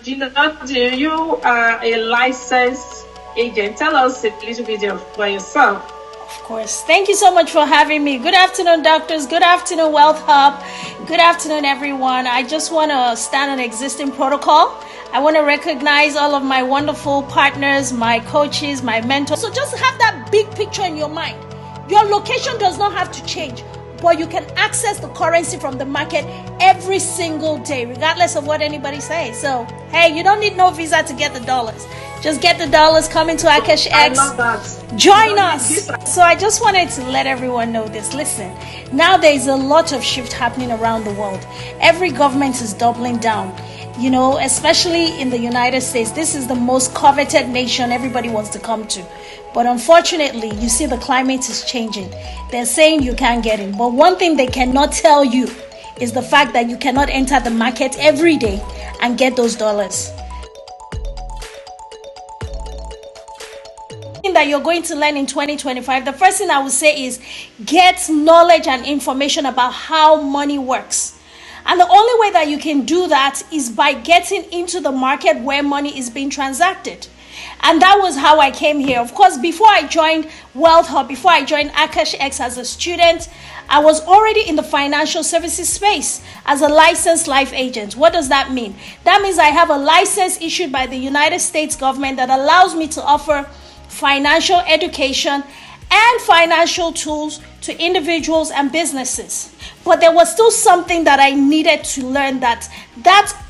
You are a licensed agent. Tell us a little bit about yourself. Of course. Thank you so much for having me. Good afternoon, doctors. Good afternoon, Wealth Hub. Good afternoon, everyone. I just want to stand on existing protocol. I want to recognize all of my wonderful partners, my coaches, my mentors. So just have that big picture in your mind. Your location does not have to change, but you can access the currency from the market every single day, regardless of what anybody says. So, hey, you don't need no visa to get the dollars. Just get the dollars, come into Akash X. I love that. Join us. So I just wanted to let everyone know this. Listen, now there's a lot of shift happening around the world. Every government is doubling down. You know, especially in the United States, this is the most coveted nation everybody wants to come to. But unfortunately, you see the climate is changing. They're saying you can't get in. But one thing they cannot tell you is the fact that you cannot enter the market every day and get those dollars. That you're going to learn in 2025, the first thing I would say is get knowledge and information about how money works. And the only way that you can do that is by getting into the market where money is being transacted. And that was how I came here. Of course, before I joined Wealth Hub, before I joined Akash X as a student, I was already in the financial services space as a licensed life agent. What does that mean? That means I have a license issued by the United States government that allows me to offer financial education and financial tools to individuals and businesses. But there was still something that I needed to learn that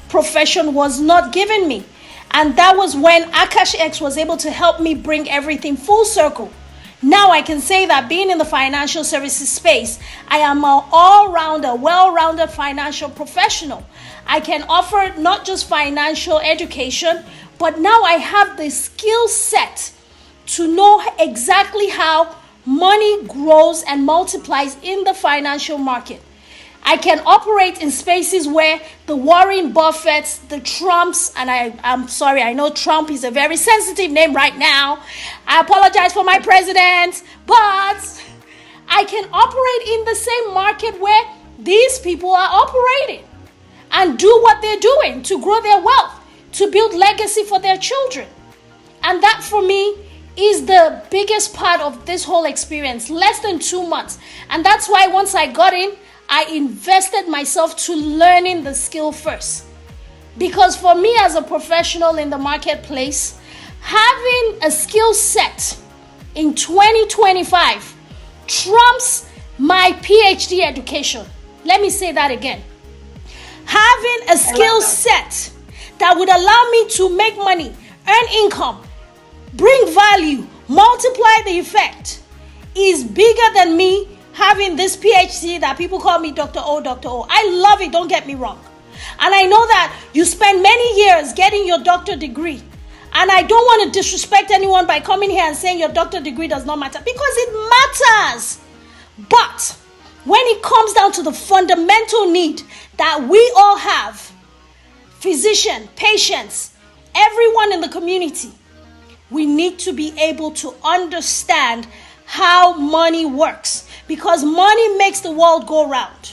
profession was not given me. And that was when Akash X was able to help me bring everything full circle. Now I can say that being in the financial services space, I am an all-rounder, well-rounded financial professional. I can offer not just financial education, but now I have the skill set to know exactly how money grows and multiplies in the financial market. I can operate in spaces where the Warren Buffetts, the Trumps, and I'm sorry, I know Trump is a very sensitive name right now. I apologize for my president, but I can operate in the same market where these people are operating and do what they're doing to grow their wealth, to build legacy for their children. And that for me is the biggest part of this whole experience, less than 2 months. And that's why once I got in, I invested myself to learning the skill first. Because for me as a professional in the marketplace, having a skill set in 2025 trumps my PhD education. Let me say that again. Having a skill set that would allow me to make money, earn income, bring value, multiply the effect is bigger than me having this PhD that people call me Dr. O, Dr. O. I love it, don't get me wrong. And I know that you spend many years getting your doctor degree. And I don't want to disrespect anyone by coming here and saying your doctor degree does not matter, because it matters. But when it comes down to the fundamental need that we all have, physician, patients, everyone in the community, we need to be able to understand how money works, because money makes the world go round.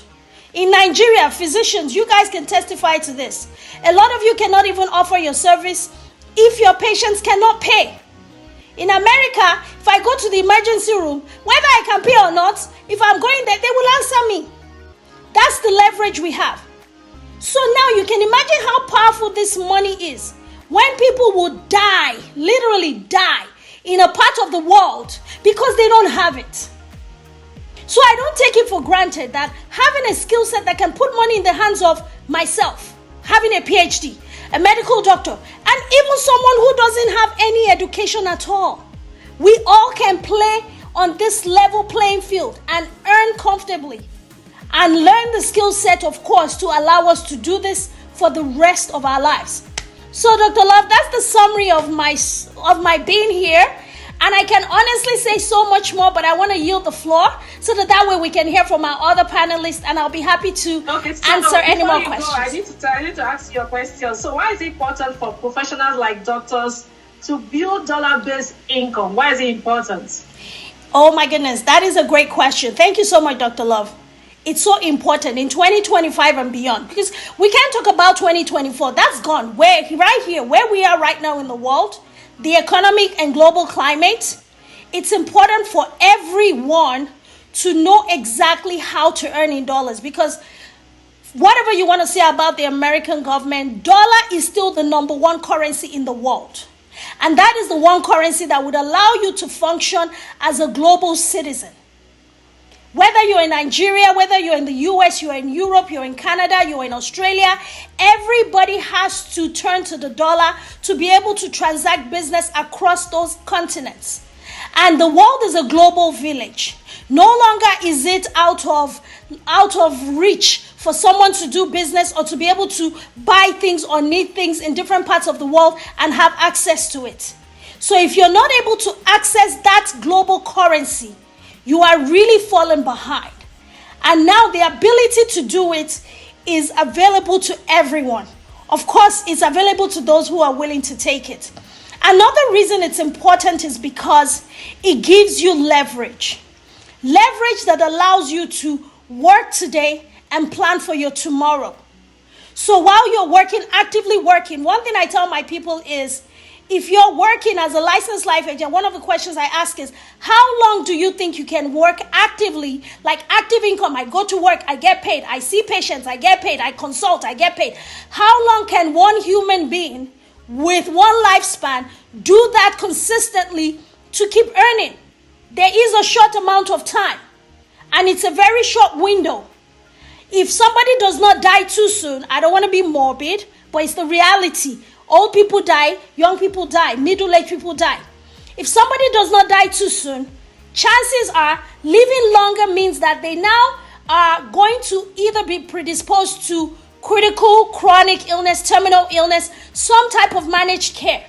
In Nigeria, physicians, you guys can testify to this. A lot of you cannot even offer your service if your patients cannot pay. In America, if I go to the emergency room, whether I can pay or not, if I'm going there, they will answer me. That's the leverage we have. So now you can imagine how powerful this money is. When people would die, literally die, in a part of the world because they don't have it. So I don't take it for granted that having a skill set that can put money in the hands of myself, having a PhD, a medical doctor, and even someone who doesn't have any education at all, we all can play on this level playing field and earn comfortably and learn the skill set, of course, to allow us to do this for the rest of our lives. So, Dr. Love, that's the summary of my being here. And I can honestly say so much more, but I want to yield the floor so that way we can hear from our other panelists, and I'll be happy to answer any more questions. I need to ask you a question. So why is it important for professionals like doctors to build dollar-based income? Why is it important? Oh my goodness, that is a great question. Thank you so much, Dr. Love. it's so important in 2025 and beyond, because we can't talk about 2024. That's gone. Right here, where we are right now in the world, the economic and global climate, it's important for everyone to know exactly how to earn in dollars, because whatever you want to say about the American government, dollar is still the number one currency in the world. And that is the one currency that would allow you to function as a global citizen. Whether you're in Nigeria, whether you're in the US, you're in Europe, you're in Canada, you're in Australia, everybody has to turn to the dollar to be able to transact business across those continents. And the world is a global village. No longer is it out of reach for someone to do business or to be able to buy things or need things in different parts of the world and have access to it. So if you're not able to access that global currency, you are really falling behind. And now the ability to do it is available to everyone. Of course, it's available to those who are willing to take it. Another reason it's important is because it gives you leverage. Leverage that allows you to work today and plan for your tomorrow. So while you're actively working, one thing I tell my people is, if you're working as a licensed life agent, one of the questions I ask is, how long do you think you can work actively, like active income? I go to work, I get paid. I see patients, I get paid. I consult, I get paid. How long can one human being with one lifespan do that consistently to keep earning? There is a short amount of time, and it's a very short window. If somebody does not die too soon, I don't want to be morbid, but it's the reality. Old people die, young people die, middle-aged people die. If somebody does not die too soon, chances are living longer means that they now are going to either be predisposed to critical, chronic illness, terminal illness, some type of managed care.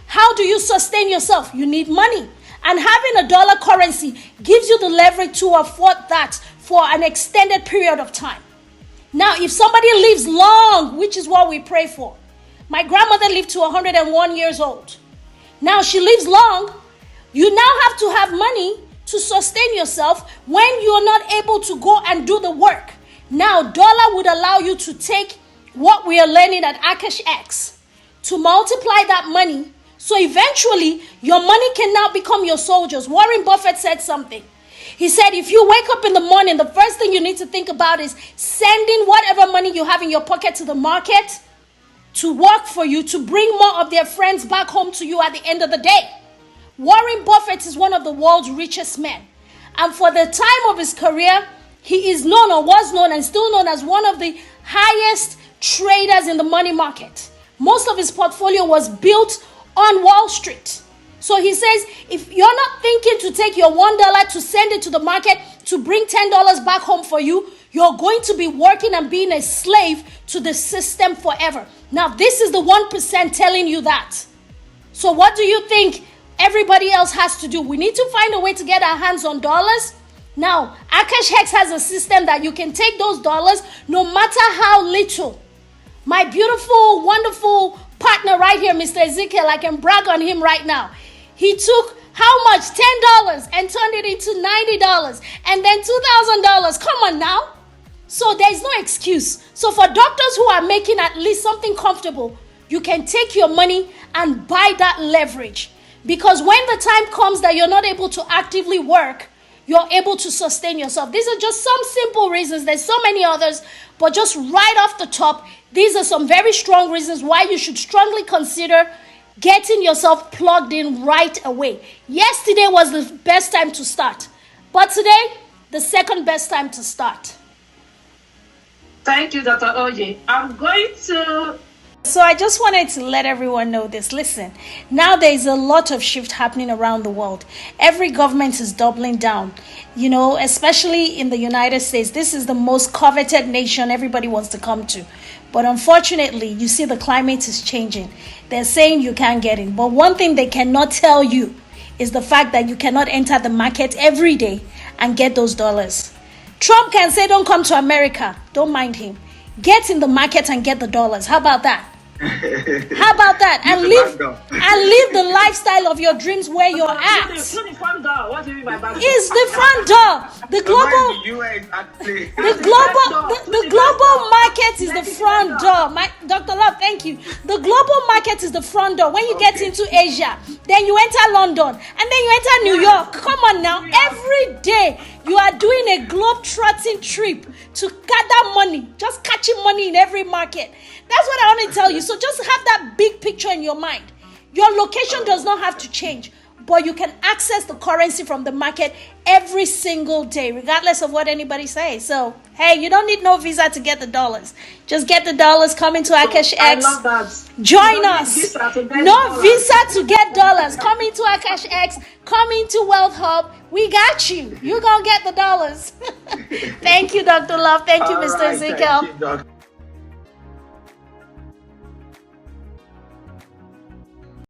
How do you sustain yourself? You need money. And having a dollar currency gives you the leverage to afford that for an extended period of time. Now, if somebody lives long, which is what we pray for, my grandmother lived to 101 years old. Now she lives long. You now have to have money to sustain yourself when you're not able to go and do the work. Now, dollar would allow you to take what we are learning at Akash X to multiply that money. So eventually, your money can now become your soldiers. Warren Buffett said something. He said, if you wake up in the morning, the first thing you need to think about is sending whatever money you have in your pocket to the market to work for you, to bring more of their friends back home to you at the end of the day. Warren Buffett is one of the world's richest men. And for the time of his career, he is known, or was known and still known, as one of the highest traders in the money market. Most of his portfolio was built on Wall Street. So he says, if you're not thinking to take your $1 to send it to the market to bring $10 back home for you, you're going to be working and being a slave to the system forever. Now, this is the 1% telling you that. So what do you think everybody else has to do? We need to find a way to get our hands on dollars. Now, Akash Hex has a system that you can take those dollars no matter how little. My beautiful, wonderful partner right here, Mr. Ezekiel, I can brag on him right now. He took how much? $10 and turned it into $90 and then $2,000. Come on now. So there's no excuse. So for doctors who are making at least something comfortable, you can take your money and buy that leverage. Because when the time comes that you're not able to actively work, you're able to sustain yourself. These are just some simple reasons. There's so many others, but just right off the top, these are some very strong reasons why you should strongly consider getting yourself plugged in right away. Yesterday was the best time to start, but today, the second best time to start. Thank you, Dr. Oye. I'm going to... So I just wanted to let everyone know this. Listen, now there's a lot of shift happening around the world. Every government is doubling down, especially in the United States. This is the most coveted nation everybody wants to come to. But unfortunately, you see the climate is changing. They're saying you can't get in. But one thing they cannot tell you is the fact that you cannot enter the market every day and get those dollars. Trump can say, don't come to America. Don't mind him. Get in the market and get the dollars. How about that? How about that? And live the lifestyle of your dreams where you're at. front door. What do you mean by back door? It's the front door. The global, the global market is the front door. Dr. Love, thank you. The global market is the front door. When you get into Asia, then you enter London, and then you enter New York. Come on now. Every day you are doing a globe-trotting trip to gather money, just catching money in every market. That's what I want to tell you. So just have that big picture in your mind. Your location does not have to change, but you can access the currency from the market every single day, regardless of what anybody says. So, hey, you don't need no visa to get the dollars. Just get the dollars, come into Akash X. I love that. Join us. No visa to get dollars. Come into Akash X. Come into Wealth Hub. We got you. You're going to get the dollars. Thank you, Dr. Love. Thank you, Mr. Ezekiel.